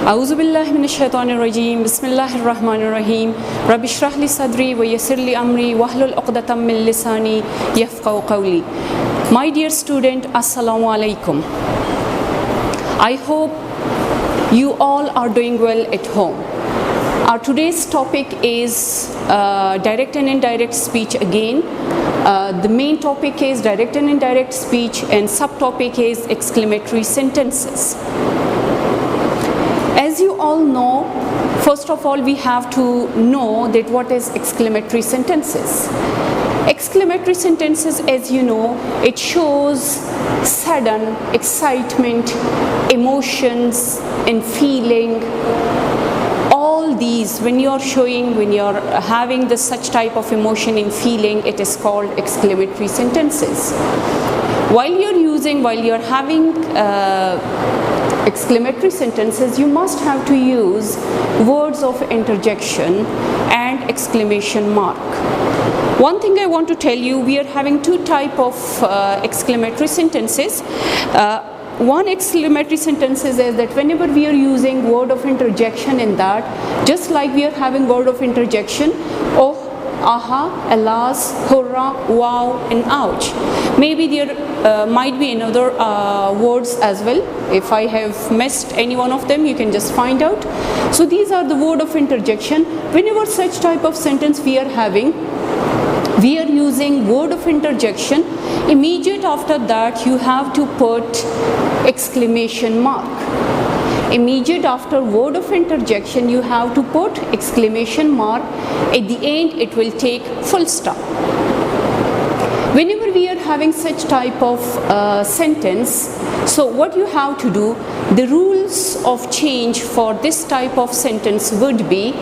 أعوذ بالله من الشيطان الرجيم بسم الله الرحمن الرحيم رب اشرح لي صدري ويسر لي أمري واحلل عقدة من لساني يفقهوا قولي. My dear student, Assalamu alaikum. I hope you all are doing well at home. Our today's topic is direct and indirect speech again. The main topic is direct and indirect speech, and subtopic is exclamatory sentences. As you all know, first of all, we have to know that what is exclamatory sentences. Exclamatory sentences, as you know, it shows sudden excitement, emotions, and feeling. All these, when you're having this such type of emotion and feeling, it is called exclamatory sentences. While you're having exclamatory sentences, you must have to use words of interjection and exclamation mark. One thing I want to tell you, we are having two type of exclamatory sentences. One exclamatory sentence is that whenever we are using word of interjection in that, just like we are having word of interjection, oh, aha, alas, hurrah, wow, and ouch. Maybe there might be another words as well. If I have missed any one of them, you can just find out. So these are the word of interjection. Whenever such type of sentence we are having, we are using word of interjection. Immediate after that, you have to put exclamation mark. Immediate after word of interjection, you have to put exclamation mark. At the end, it will take full stop. Whenever we are having such type of sentence, so what you have to do, the rules of change for this type of sentence would be,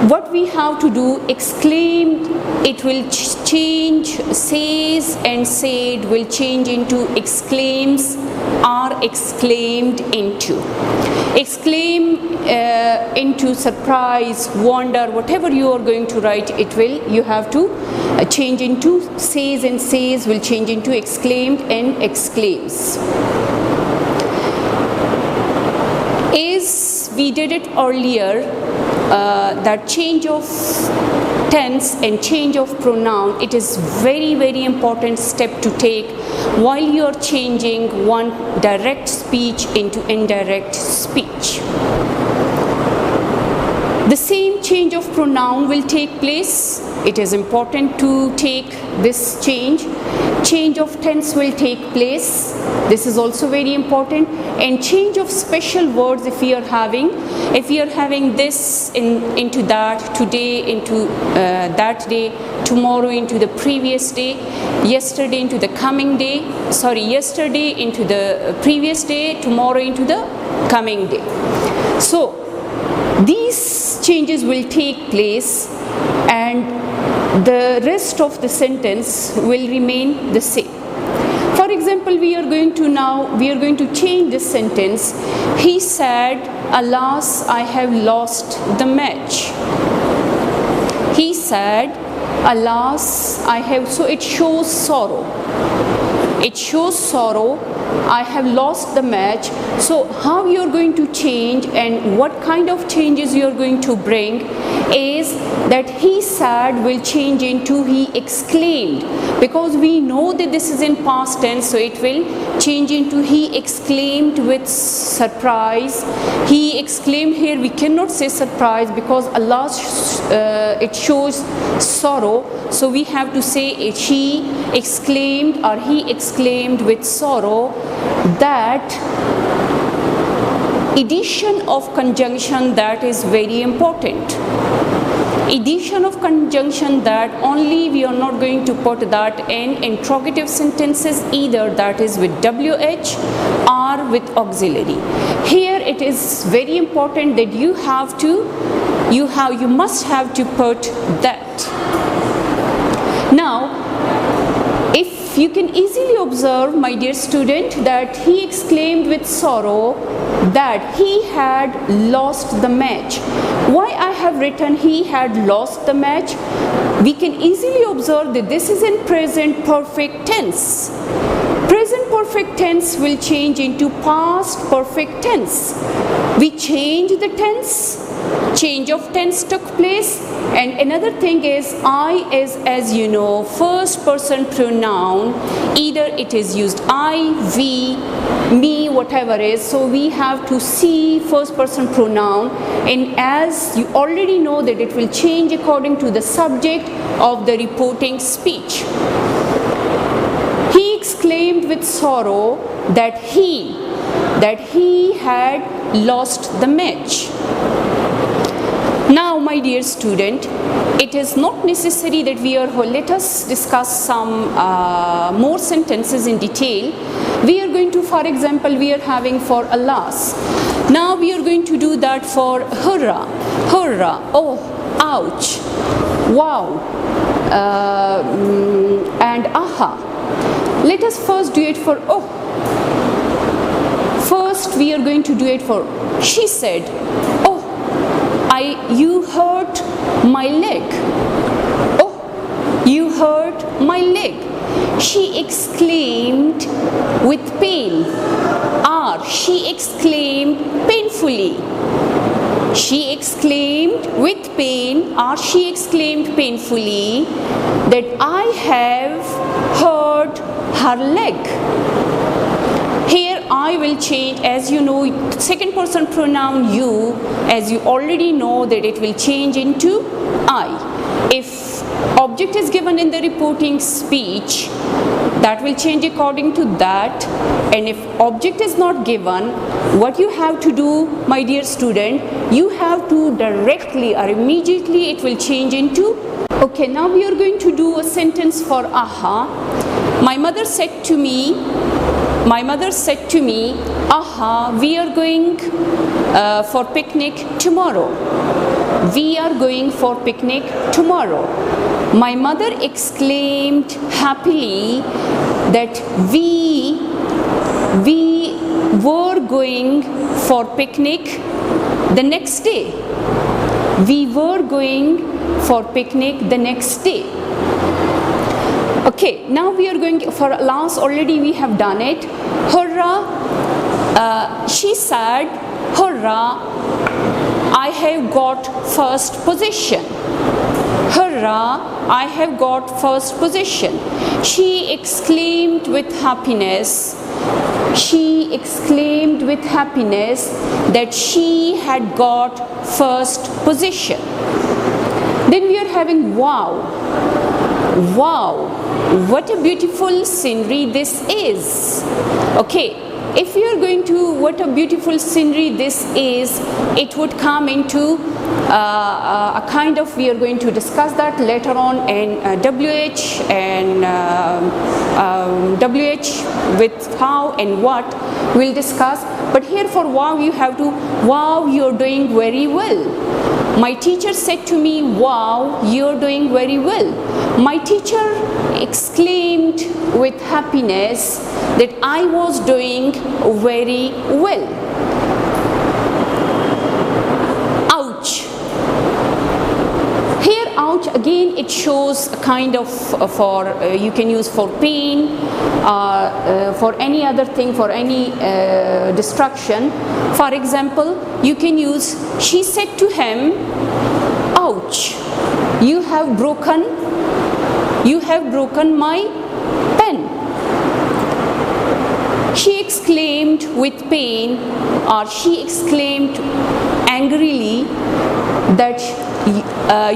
what we have to do, exclaimed, it will change, says and said will change into exclaims or exclaimed into. Exclaim into surprise, wonder, whatever you are going to write, you have to change into says, and says will change into exclaimed and exclaims. As we did it earlier, that change of tense and change of pronoun, it is very, very important step to take while you are changing one direct speech into indirect speech. The same change of pronoun will take place. It is important to take this change. Change of tense will take place. This is also very important. And change of special words, if we are having this into that, today into that day, tomorrow into the previous day, yesterday into the coming day, yesterday into the previous day, tomorrow into the coming day. So these changes will take place, and the rest of the sentence will remain the same. For example, we are going to change this sentence. He said, alas, I have lost the match. He said, alas, I have, so it shows sorrow. It shows sorrow. I have lost the match. So how you are going to change and what kind of changes you are going to bring is that he said will change into he exclaimed, because we know that this is in past tense, so it will change into he exclaimed with surprise. He exclaimed, here we cannot say surprise because Allah it shows sorrow, so we have to say she exclaimed or he exclaimed with sorrow. That addition of conjunction, that is very important. Addition of conjunction, that only we are not going to put that in interrogative sentences either, that is with WH or with auxiliary. Here it is very important that you must have to put that. Now, if you can easily observe, my dear student, that he exclaimed with sorrow that he had lost the match. Why I have written he had lost the match? We can easily observe that this is in present perfect tense. Present perfect perfect tense will change into past perfect tense. We change the tense, change of tense took place. And another thing is I is, as you know, first person pronoun. Either it is used I, we, me, whatever is. So we have to see first person pronoun, and as you already know that it will change according to the subject of the reporting speech. He exclaimed with sorrow that he had lost the match. Now, my dear student, it is not necessary that let us discuss some more sentences in detail. We are going to, for example, we are having for alas. Now we are going to do that for hurrah, hurrah, oh, ouch, wow, and aha. Let us first do it for oh. First we are going to do it for she said, oh, you hurt my leg. Oh, you hurt my leg. She exclaimed with pain. Or she exclaimed painfully. She exclaimed with pain, or she exclaimed painfully, that I have hurt her leg. Here I will change, as you know, second person pronoun you, as you already know that it will change into I. If object is given in the reporting speech, that will change according to that. And if object is not given, what you have to do, my dear student, you have to directly or immediately it will change into. Okay, now we are going to do a sentence for aha. My mother said to me, aha, we are going for picnic tomorrow. We are going for picnic tomorrow. My mother exclaimed happily that we were going for picnic the next day. We were going for picnic the next day. Okay, now we are going for last, already we have done it. Hurrah, she said, hurrah, I have got first position. Hurrah, I have got first position. She exclaimed with happiness. She exclaimed with happiness that she had got first position. Then we are having wow. Wow, what a beautiful scenery this is. Okay, if we are going to what a beautiful scenery this is, it would come into a kind of, we are going to discuss that later on in WH and WH with how and what we'll discuss. But here for wow, you have to, wow, you're doing very well. My teacher said to me, wow, you're doing very well. My teacher exclaimed with happiness that I was doing very well. Ouch. Here, ouch, again, it shows a kind of you can use for pain, for any other thing, for any destruction. For example, you can use, she said to him, ouch, you have broken my pen. She exclaimed with pain, or she exclaimed angrily that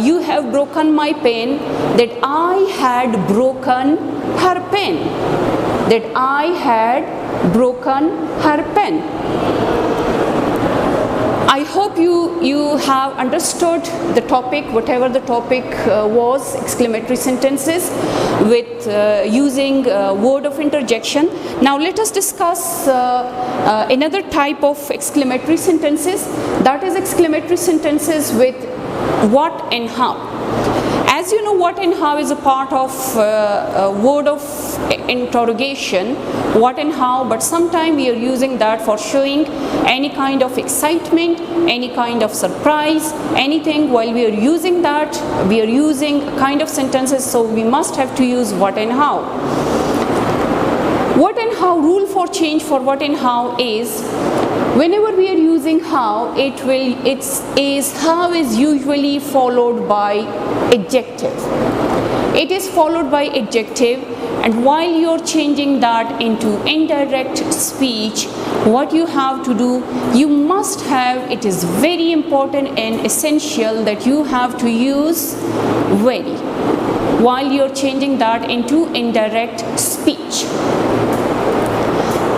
you have broken my pen, that I had broken her pen. That I had broken her pen. I hope you have understood the topic, whatever the topic was, exclamatory sentences with using word of interjection. Now let us discuss another type of exclamatory sentences, that is exclamatory sentences with what and how. As you know, what and how is a part of word of interrogation, what and how, but sometimes we are using that for showing any kind of excitement, any kind of surprise, anything. While we are using that, we are using kind of sentences, so we must have to use what and how. What and how, rule for change for what and how is, whenever we are using how, how is usually followed by adjective. It is followed by adjective, and while you're changing that into indirect speech, what you have to do, you must have, it is very important and essential that you have to use very while you're changing that into indirect speech.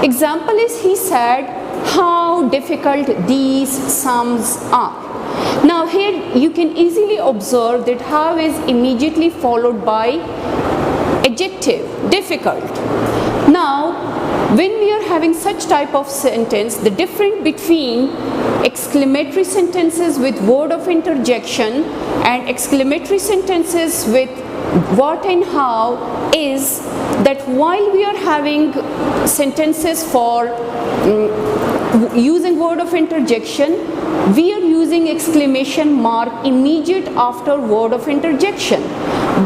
Example is, he said, how difficult these sums are. Now here you can easily observe that how is immediately followed by adjective, difficult. Now when we are having such type of sentence, the difference between exclamatory sentences with word of interjection and exclamatory sentences with what and how is that while we are having sentences for using word of interjection, we are using exclamation mark immediate after word of interjection.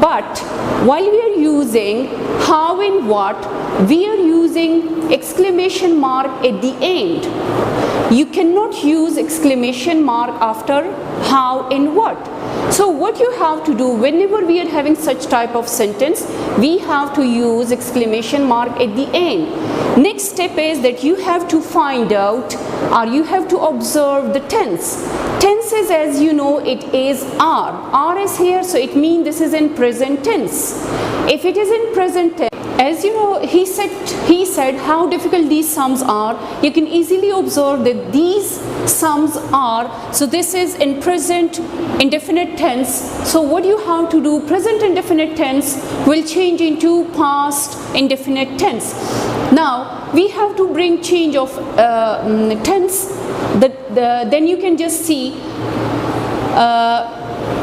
But while we are using how and what, we are using exclamation mark at the end. You cannot use exclamation mark after how and what. So what you have to do whenever we are having such type of sentence, we have to use exclamation mark at the end. Next step is that you have to find out, or you have to observe the tense. Tense is, as you know, it is are. Are is here, so it means this is in present tense. If it is in present tense, as you know, he said how difficult these sums are. You can easily observe that these sums are, so this is in present indefinite tense. So what you have to do, present indefinite tense will change into past indefinite tense. Now we have to bring change of tense. Then you can just see,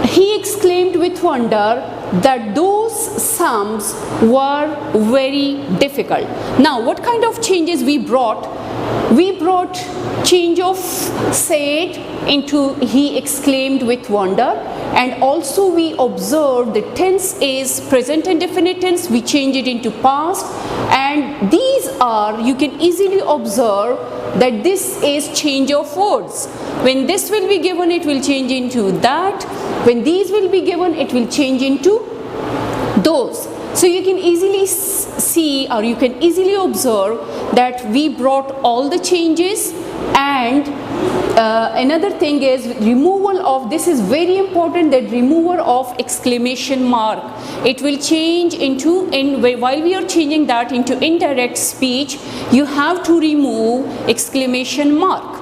he exclaimed with wonder that those sums were very difficult. Now what kind of changes we brought? We brought change of said into he exclaimed with wonder, and also we observed the tense is present indefinite tense, we change it into past, and these are, you can easily observe that this is change of words. When this will be given, it will change into that. When these will be given, it will change into those. So you can easily see, or you can easily observe that we brought all the changes. And another thing is removal of, this is very important, that removal of exclamation mark. It will change into, while we are changing that into indirect speech, you have to remove exclamation mark.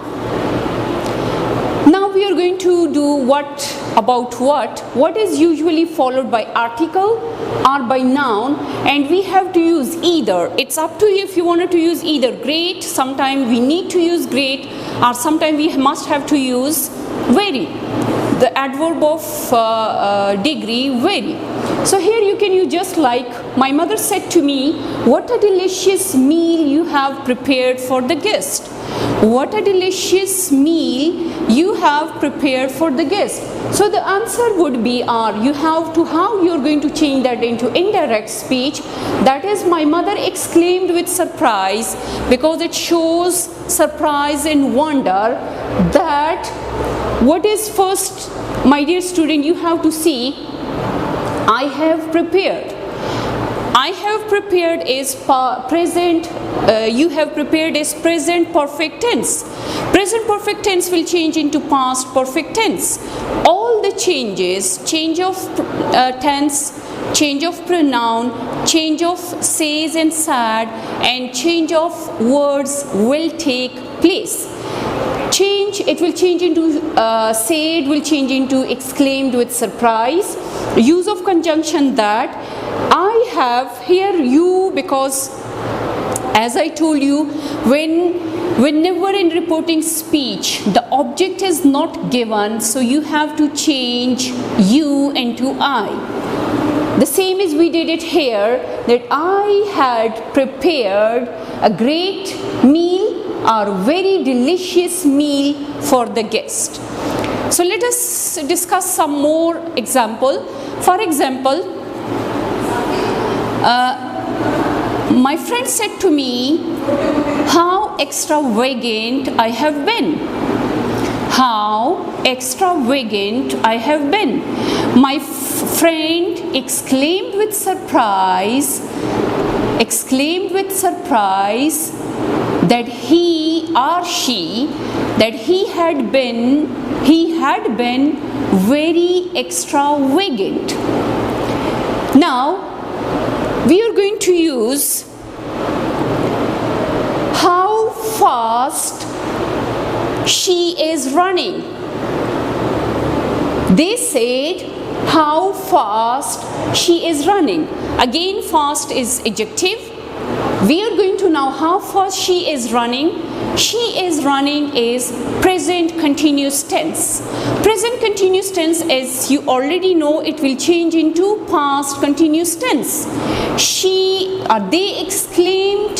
Now we are going to do what is usually followed by article or by noun, and we have to use either. It's up to you if you wanted to use either. Great, sometimes we need to use great, or sometimes we must have to use very, the adverb of degree, very. So here you just like, my mother said to me, what a delicious meal you have prepared for the guest. What a delicious meal you have prepared for the guest. So the answer would be you have to, how you are going to change that into indirect speech. That is, my mother exclaimed with surprise, because it shows surprise and wonder. That what is first, my dear student, you have to see, I have prepared. I have prepared is present, you have prepared is present perfect tense. Present perfect tense will change into past perfect tense. All the changes, change of tense, change of pronoun, change of says and said, and change of words will take place. Change, it will change into said, will change into exclaimed with surprise. Use of conjunction that. I have here you, because as I told you, whenever in reporting speech the object is not given, so you have to change you into I. The same as we did it here, that I had prepared a great meal or very delicious meal for the guest. So let us discuss some more example. For example, My friend said to me, how extravagant I have been. How extravagant I have been. My friend exclaimed with surprise that he or she, that he had been very extravagant. Now we are going to use how fast she is running. They said how fast she is running. Again, fast is adjective. We are going to know how fast she is running. She is running is present continuous tense. Present continuous tense, as you already know, it will change into past continuous tense. They exclaimed